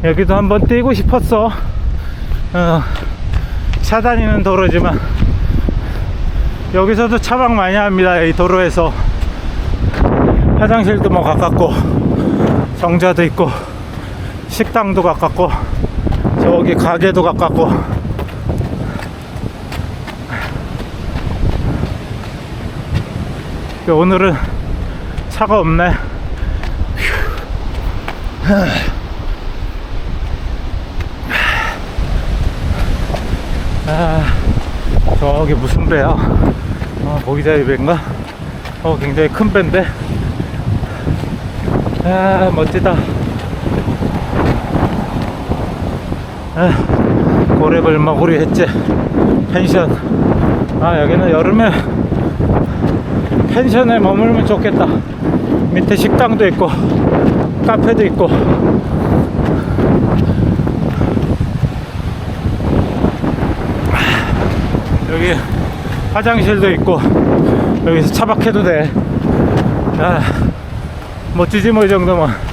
여기도 한번 뛰고 싶었어. 차 다니는 도로지만 여기서도 차박 많이 합니다. 이 도로에서 화장실도 뭐 가깝고 정자도 있고 식당도 가깝고 저기 가게도 가깝고. 오늘은 차가 없네. 저기 무슨 배야? 보기자리 배인가? 굉장히 큰 배인데. 멋지다. 고래벌 먹으리 했지. 펜션. 여기는 여름에 펜션에 머물면 좋겠다. 밑에 식당도 있고 카페도 있고. 여기 화장실도 있고 여기서 차박해도 돼. 멋지지 뭐 이 정도면.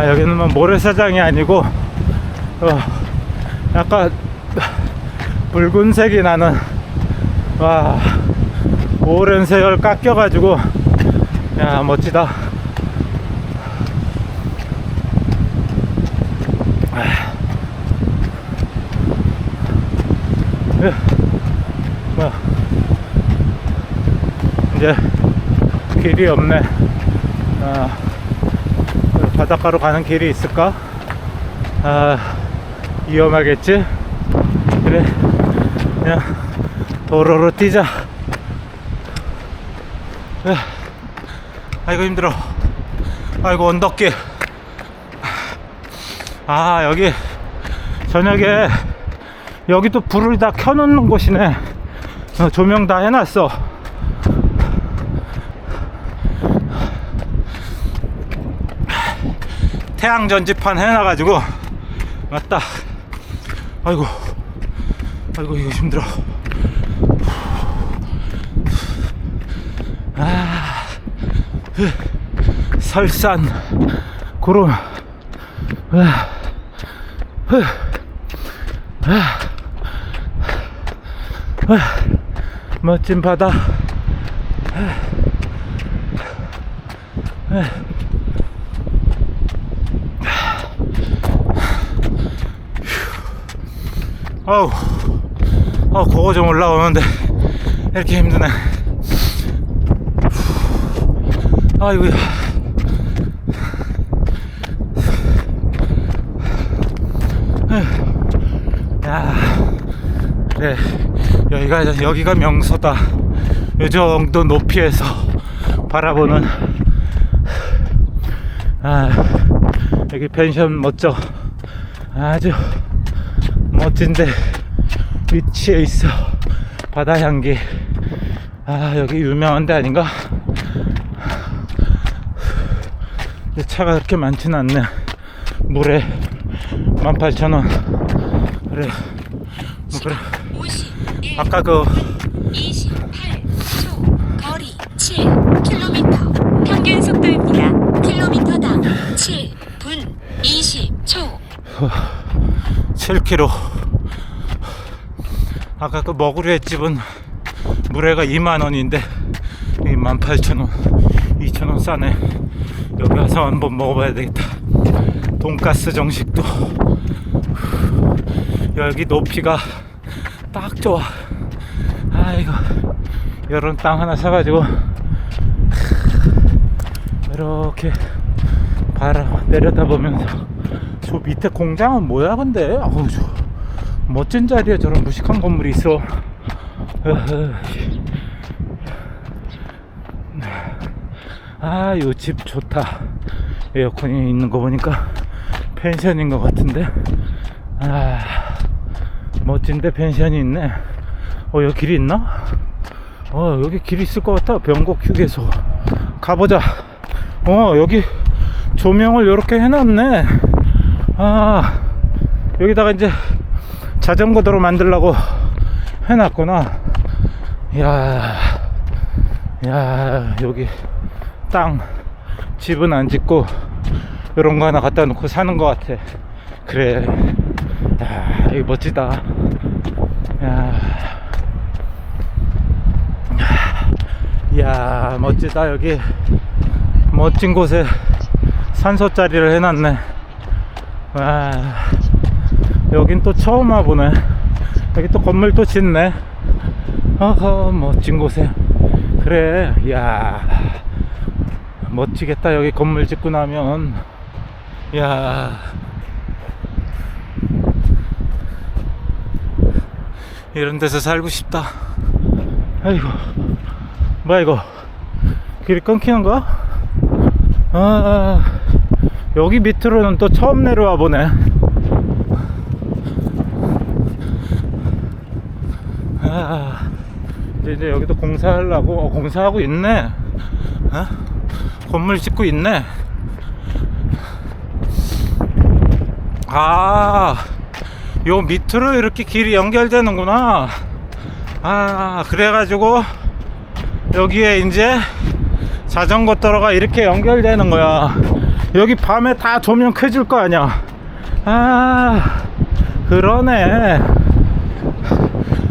여기는 뭐 모래사장이 아니고 약간 붉은색이 나는, 오랜 세월 깎여가지고 멋지다. 이제 길이 없네. 바닷가로 가는 길이 있을까? 위험하겠지? 그래, 그냥 도로로 뛰자. 아이고 힘들어. 아이고 언덕길. 여기 저녁에 여기 또 불을 다 켜놓는 곳이네. 조명 다 해놨어. 태양 전지판 해놔가지고. 맞다. 아이고 이거 힘들어. 설산 구름. 멋진 바다. 그거 좀 올라오는데 이렇게 힘드네. 아이고야. 그래, 여기가 명소다. 이 정도 높이에서 바라보는. 여기 펜션 멋져. 아주 멋진데 위치에 있어. 바다 향기. 여기 유명한 데 아닌가? 근데 차가 그렇게 많지는 않네. 물에 18,000원. 그래, 그래. 아까 28초. 거리 7km. 평균 속도입니다. 킬로미터당 7분 20초. 7km. 아까 그 먹으려 했집은 물회가 2만원인데 18,000원. 2,000원 싸네. 여기 와서 한번 먹어봐야 되겠다. 돈가스 정식도. 여기 높이가 딱 좋아. 이거 이런 땅 하나 사가지고 이렇게 바람 내려다보면서. 저 밑에 공장은 뭐야 근데? 멋진 자리에 저런 무식한 건물이 있어. 이 집 좋다. 에어컨이 있는 거 보니까 펜션인 것 같은데. 멋진데 펜션이 있네. 여기 길이 있나? 여기 길 있을 것 같아. 병곡 휴게소 가보자. 여기 조명을 이렇게 해놨네. 여기다가 이제 자전거 도로 만들려고 해놨구나. 야, 여기 땅 집은 안 짓고 이런 거 하나 갖다 놓고 사는 것 같아. 그래. 야, 이거 멋지다. 야, 멋지다. 여기 멋진 곳에 산소자리를 해놨네. 와, 여긴 또 처음 와보네. 여기 또 건물 또 짓네. 멋진 곳에. 그래. 야, 멋지겠다. 여기 건물 짓고 나면. 야, 이런 데서 살고 싶다. 아이고, 뭐야 이거, 길이 끊기는 거야? 여기 밑으로는 또 처음 내려와 보네. 이제 여기도 공사하려고 공사하고 있네. 건물 짓고 있네. 요 밑으로 이렇게 길이 연결되는구나. 그래가지고 여기에 이제 자전거 도로가 이렇게 연결되는 거야. 여기 밤에 다 조명 켜질 거 아니야. 그러네.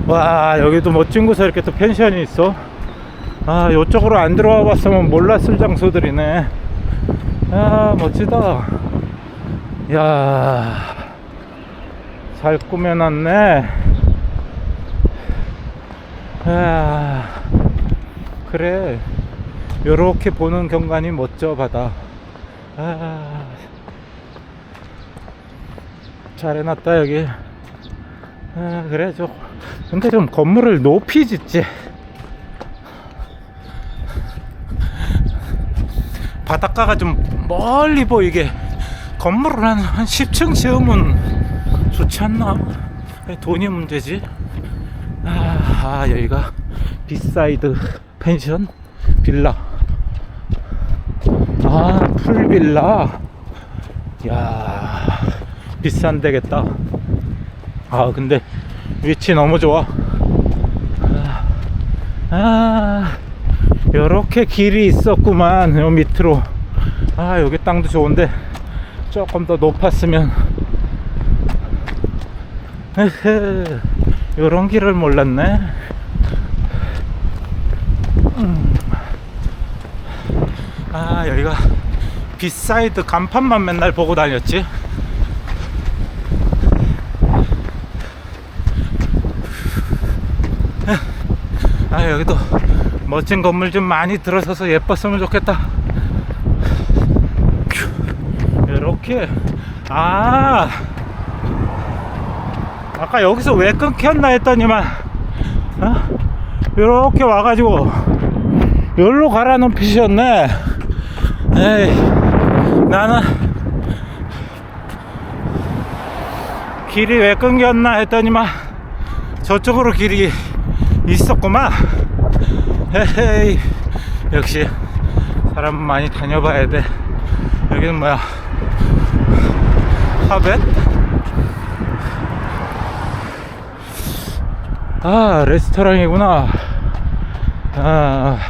와, 여기도 멋진 곳에 이렇게 또 펜션이 있어. 요쪽으로 안 들어와 봤으면 몰랐을 장소들이네. 멋지다. 야, 잘 꾸며놨네. 그래, 요렇게 보는 경관이 멋져. 바다. 잘 해놨다 여기. 그래. 근데 좀 건물을 높이 짓지. 바닷가가 좀 멀리 보이게 건물을 한 10층 지으면 좋지 않나? 돈이 문제지. 여기가 비사이드 펜션 빌라. 풀빌라. 야, 비싼 데겠다. 근데 위치 너무 좋아. 요렇게 길이 있었구만. 요 밑으로. 여기 땅도 좋은데 조금 더 높았으면. 요런 길을 몰랐네. 여기가 비사이드 간판만 맨날 보고 다녔지. 여기도 멋진 건물 좀 많이 들어서서 예뻤으면 좋겠다. 이렇게. 아까 여기서 왜 끊겼나 했더니만 이렇게 와가지고 여기로 가라는 핏이었네. 나는 길이 왜 끊겼나 했더니만 저쪽으로 길이 있었구만. 헤헤이, 역시 사람 많이 다녀봐야 돼. 여기는 뭐야, 하벳? 레스토랑이구나.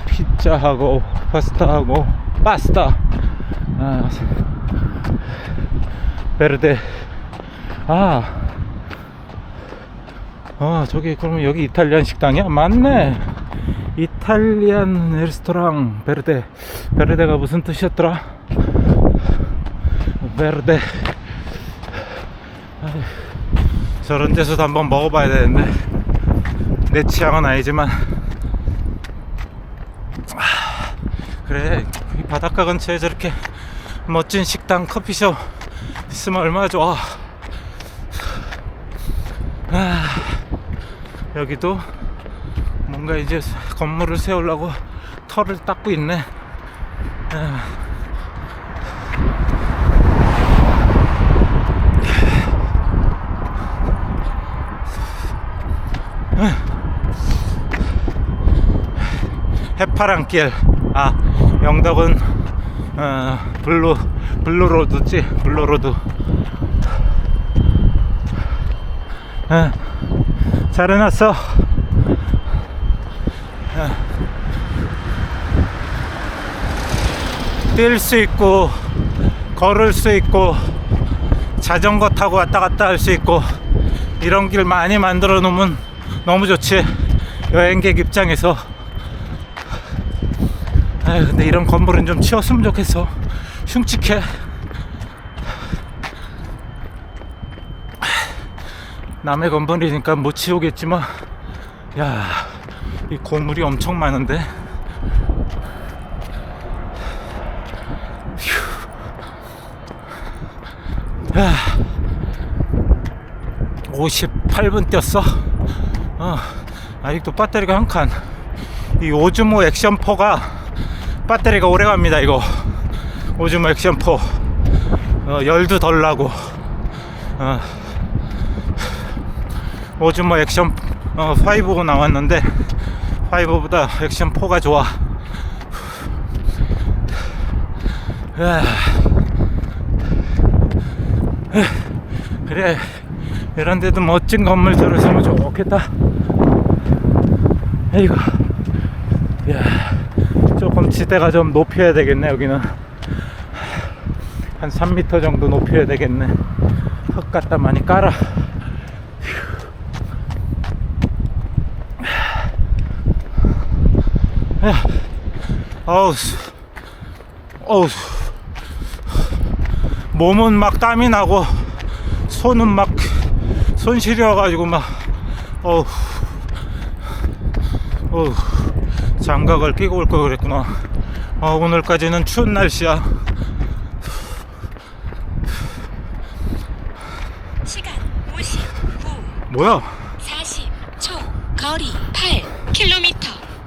피자하고 파스타하고 파스타. 베르데. 저기 그러면 여기 이탈리안 식당이야? 맞네. 이탈리안 레스토랑 베르데. 베르데가 무슨 뜻이었더라? 베르데. 저런 데서도 한번 먹어봐야 되는데 내 취향은 아니지만. 그래, 이 바닷가 근처에 저렇게 멋진 식당, 커피숍 있으면 얼마나 좋아. 여기도 뭔가 이제 건물을 세우려고 털을 닦고 있네. 해파랑길. 영덕은 블루로드지. 블루로드. 잘 해놨어. 뛸 수 있고 걸을 수 있고 자전거 타고 왔다 갔다 할 수 있고 이런 길 많이 만들어 놓으면 너무 좋지, 여행객 입장에서. 근데 이런 건물은 좀 치웠으면 좋겠어. 흉측해. 남의 건물이니까 못 치우겠지만, 야, 이 고물이 엄청 많은데. 58분 뛰었어. 아직도 배터리가 한 칸. 이 오즈모 액션4가 배터리가 오래 갑니다. 이거 오즈모 액션4 열도 덜 나고. 오즈모 액션 5 나왔는데 5보다 액션4가 좋아. 그래, 이런 데도 멋진 건물 들어서면 좋겠다. 에이구, 야, 조금 지대가 좀 높여야 되겠네. 여기는 한 3m 정도 높여야 되겠네. 흙 갖다 많이 깔아. 어우, 몸은 막 땀이 나고 손은 막 손 시려가지고 막 장갑을 끼고 올 걸 그랬구나. 오늘까지는 추운 날씨야. 시간 59 뭐야? 40초. 거리 8km.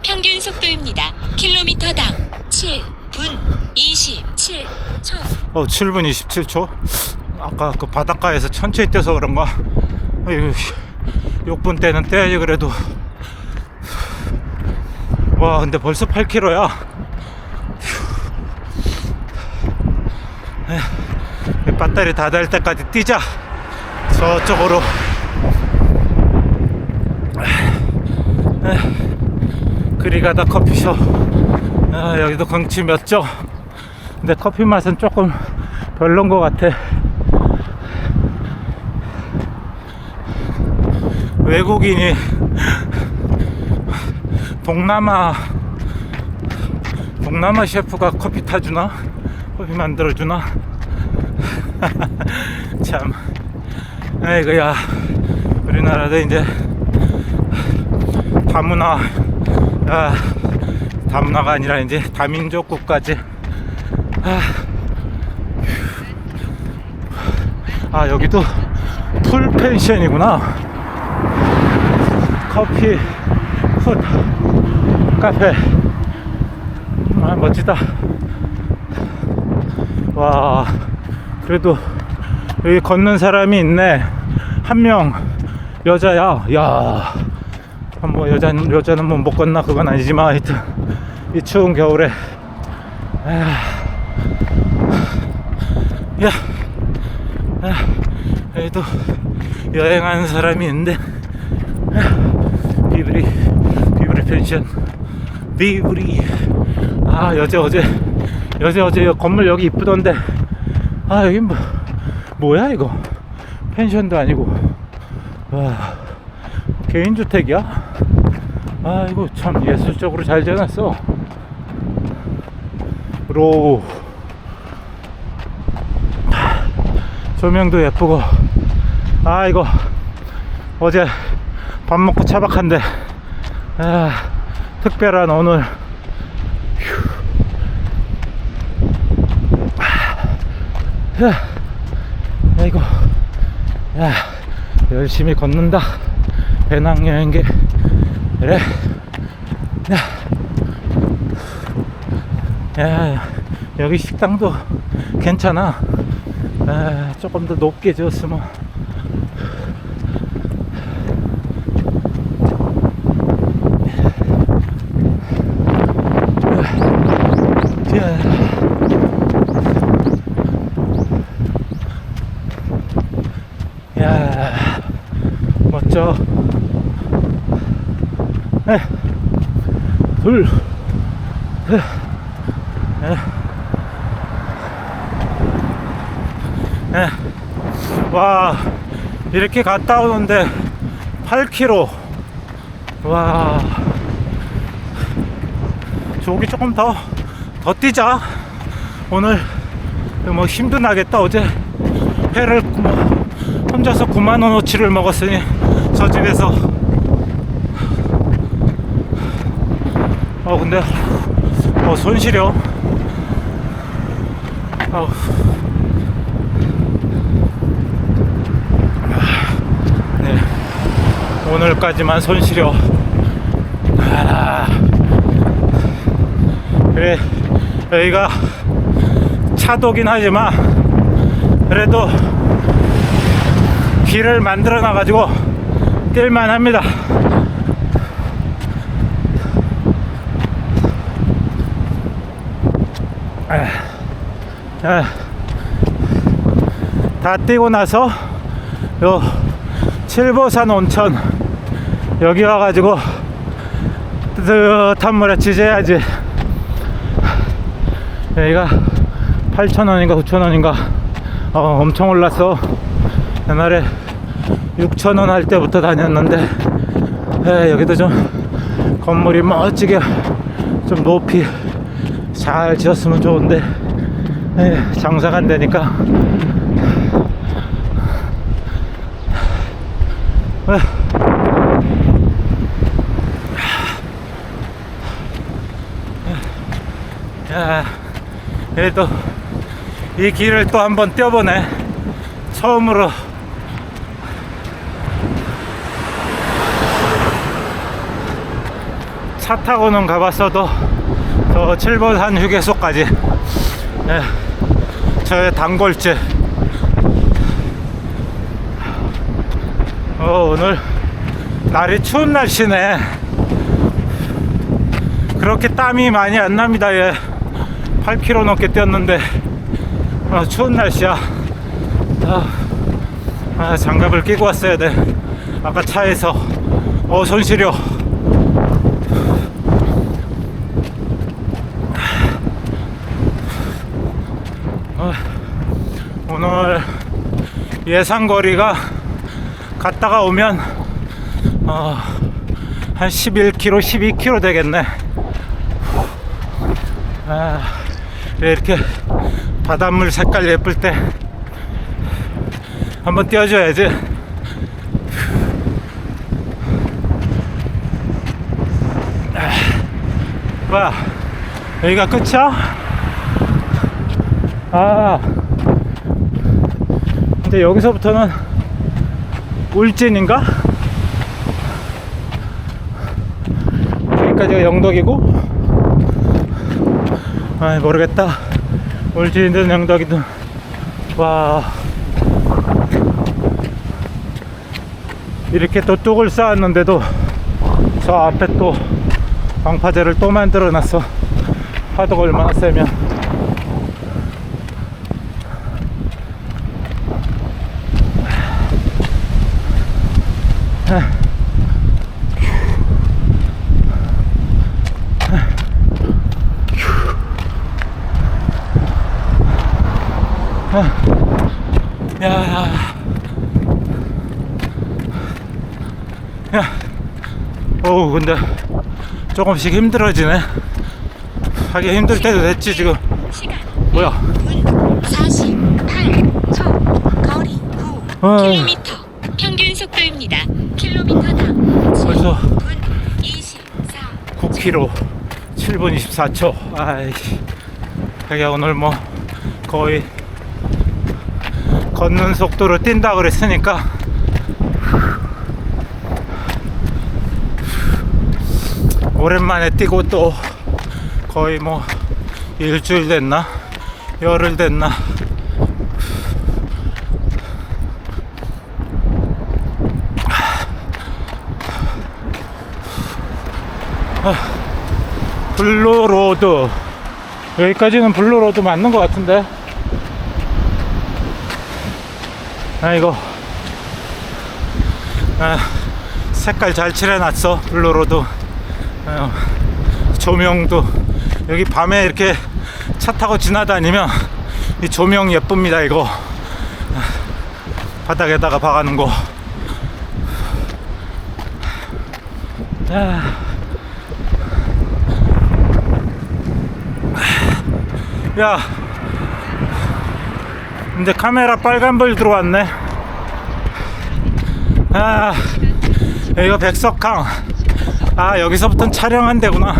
평균 속도입니다. 킬로미터당 7분 27초. 7분 27초? 아까 그 바닷가에서 천천히 뛰어서 그런가? 6분 때는 떼야지 그래도. 와, 근데 벌써 8km야. 배터리 다 달 때까지 뛰자. 저쪽으로. 그리가다 커피숍. 여기도 경치 몇 점. 근데 커피 맛은 조금 별론 것 같아. 외국인이 동남아 셰프가 커피 타주나? 커피 만들어주나? 참, 아이고야, 우리나라도 이제 다문화가 아니라 이제 다민족 국가지. 여기도 풀 펜션이구나. 커피 풋 카페. 멋지다. 와, 그래도 여기 걷는 사람이 있네. 한 명 여자야. 야, 뭐 여자는 뭐 못 걷나 그건 아니지만 하여튼 이 추운 겨울에 여기도 여행하는 사람이 있는데. 비브리 펜션. 비브리. 어제 건물 여기 이쁘던데. 여기 뭐야 이거? 펜션도 아니고. 와, 개인주택이야? 이거 참 예술적으로 잘 지어놨어. 로우. 조명도 예쁘고. 이거 어제 밥 먹고 차박한데 특별한 오늘. 아이고, 열심히 걷는다. 배낭여행길. 그래. 여기 식당도 괜찮아. 조금 더 높게 지었으면. 둘, 셋, 넷. 와, 이렇게 갔다 오는데 8km. 와, 저기 조금 더 뛰자. 오늘 뭐 힘도 나겠다. 어제 회를 혼자서 9만원어치를 먹었으니 저 집에서. 근데 손 시려. 네, 오늘까지만 손 시려. 그래, 여기가 차도긴 하지만 그래도 길을 만들어 놔가지고 뛸만 합니다. 다 뛰고 나서 요 칠보산 온천 여기 와가지고 뜨뜻한 물에 지져야지. 여기가 8,000원인가 9,000원인가 엄청 올랐어. 옛날에 6,000원 할 때부터 다녔는데 여기도 좀 건물이 멋지게 좀 높이 잘 지었으면 좋은데 장사가 안 되니까. 그래도 이 길을 또 한번 뛰어보네. 처음으로. 차 타고는 가봤어도 저 칠보산 휴게소까지 저의 단골집. 오늘 날이 추운 날씨네. 그렇게 땀이 많이 안 납니다. 8km 넘게 뛰었는데 추운 날씨야. 장갑을 끼고 왔어야 돼. 아까 차에서 손 시려. 오늘 예상 거리가 갔다가 오면 한 11km, 12km 되겠네. 이렇게 바닷물 색깔 예쁠 때 한번 띄워줘야지. 와, 여기가 끝이야? 근데 여기서부터는 울진인가? 여기까지가 영덕이고, 모르겠다. 울진이든 영덕이든. 와, 이렇게 또 뚝을 쌓았는데도 저 앞에 또 방파제를 또 만들어 놨어. 파도가 얼마나 세면. 어우, 근데 조금씩 힘들어지네. 하기 힘들 때도 됐지 지금. 뭐야? 48초, 거리 9km, 평균 속도입니다. 킬로미터당 벌써 7분 24. 9km 7분 24초. 아이씨, 자기가 오늘 뭐 거의 걷는 속도로 뛴다 그랬으니까 오랜만에 뛰고 또 거의 뭐 일주일 됐나? 열흘 됐나? 블루로드, 여기까지는 블루로드 맞는 것 같은데. 이거 색깔 잘 칠해놨어. 블루로드 조명도 여기 밤에 이렇게 차 타고 지나다니면 이 조명 예쁩니다. 이거 바닥에다가 박아놓은 거. 야, 이제 카메라 빨간불 들어왔네. 이거 백석항. 여기서부터는 촬영한대구나.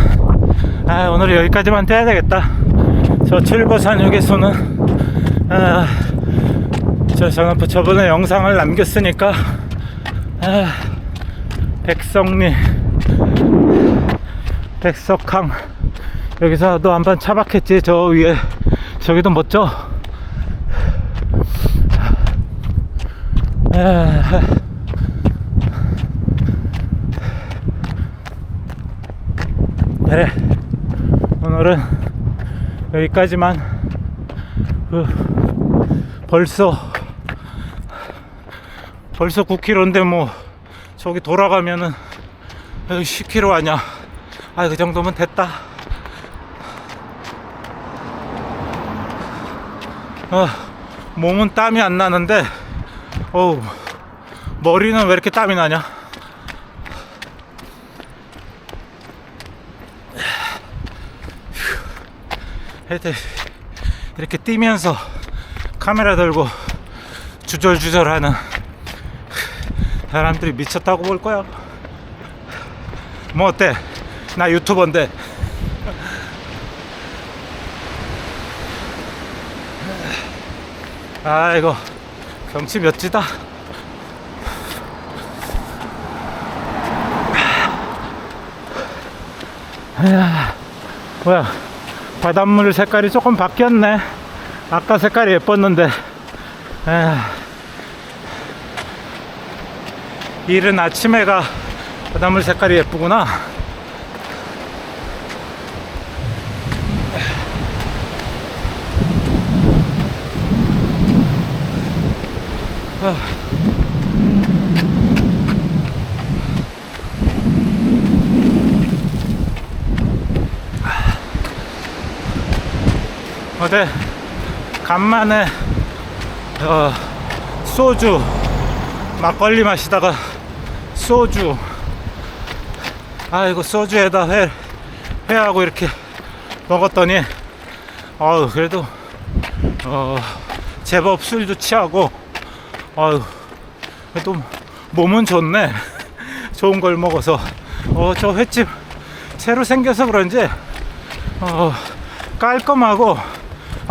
오늘 여기까지만 떼야 되겠다. 저 칠보산역에서는 저번에 영상을 남겼으니까 백석리 백석항 여기서도 한번 차박했지. 저 위에 저기도 멋져. 그래, 오늘은 여기까지만. 벌써 9km인데 뭐 저기 돌아가면은 여기 10km 아냐. 그 정도면 됐다. 몸은 땀이 안 나는데 머리는 왜 이렇게 땀이 나냐. 하여튼 이렇게 뛰면서 카메라 들고 주절주절하는 사람들이 미쳤다고 볼 거야. 뭐 어때? 나 유튜버인데. 이거 경치 멋지다. 뭐야, 바닷물 색깔이 조금 바뀌었네. 아까 색깔이 예뻤는데. 이른 아침에가 바닷물 색깔이 예쁘구나. 어제 간만에 소주 막걸리 마시다가 소주 이거 소주에다 회하고 이렇게 먹었더니 그래도 제법 술도 취하고 그래도 몸은 좋네. 좋은 걸 먹어서. 저 횟집 새로 생겨서 그런지 깔끔하고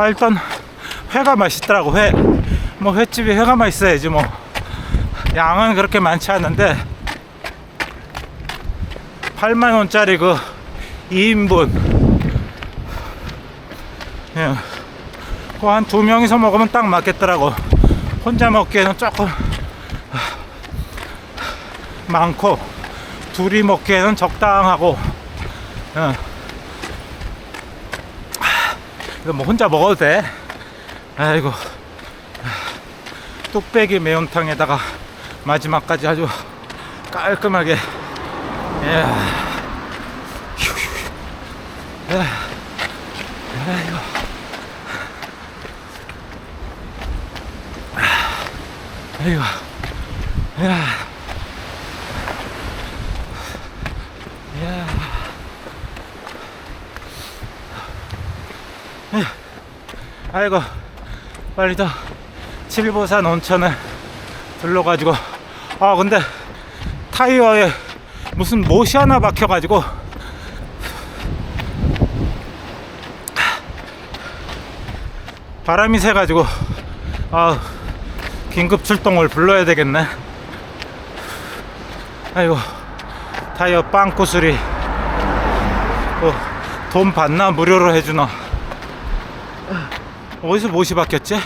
일단 회가 맛있더라고. 뭐 횟집이 회가 맛있어야지. 뭐 양은 그렇게 많지 않은데 8만원짜리 그 2인분 그거 한 2명이서 먹으면 딱 맞겠더라고. 혼자 먹기에는 조금 많고 둘이 먹기에는 적당하고. 이거 뭐 혼자 먹어도 돼. 아이고, 뚝배기 매운탕에다가 마지막까지 아주 깔끔하게. 아이고, 아이고, 빨리 더 칠보산 온천에 들러가지고. 근데 타이어에 무슨 못이 하나 박혀가지고 바람이 새가지고 긴급 출동을 불러야 되겠네. 아이고, 타이어 빵꾸 수리 돈 받나 무료로 해주나. 어디서 못이 박혔지?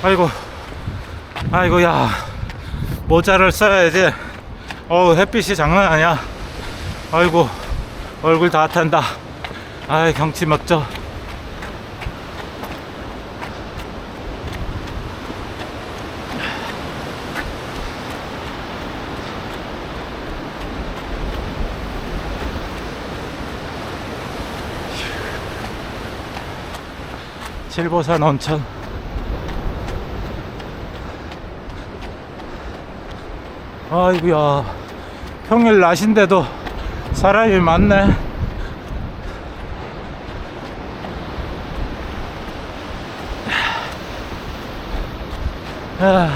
아이고, 야, 모자를 써야지. 햇빛이 장난 아니야. 아이고, 얼굴 다 탄다. 경치 멋져. 칠보산 온천. 아이고야, 평일 낮인데도 사람이 많네. 야,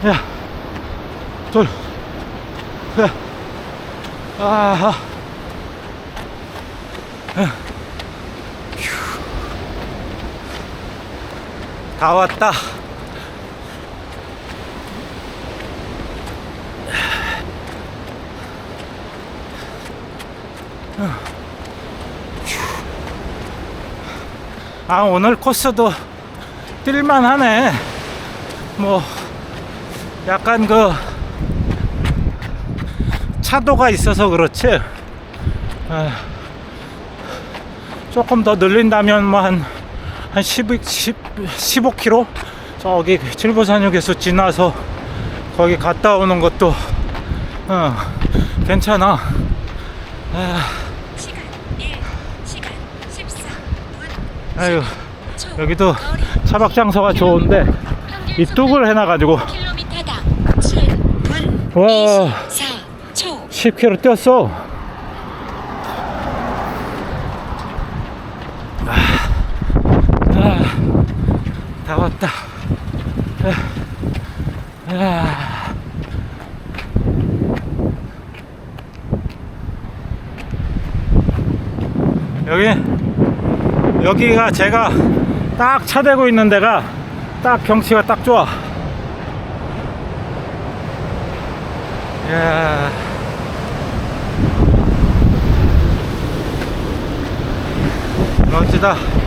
야, 둘, 야, 아하, 다 왔다. 아, 오늘 코스도 뛸만 하네. 뭐 약간 그 차도가 있어서 그렇지. 조금 더 늘린다면 뭐 한 15km 저기 칠보산역에서 지나서 거기 갔다 오는 것도 괜찮아. 시간 1시간 14분. 아유, 여기도 차박 장소가 좋은데 이 뚝을 해놔가지고 킬로미터당 7분 와 24초. 10km 뛰었어. 다 왔다. 여기가 제가 딱 차 대고 있는 데가 딱 경치가 딱 좋아. 이야. 멋지다.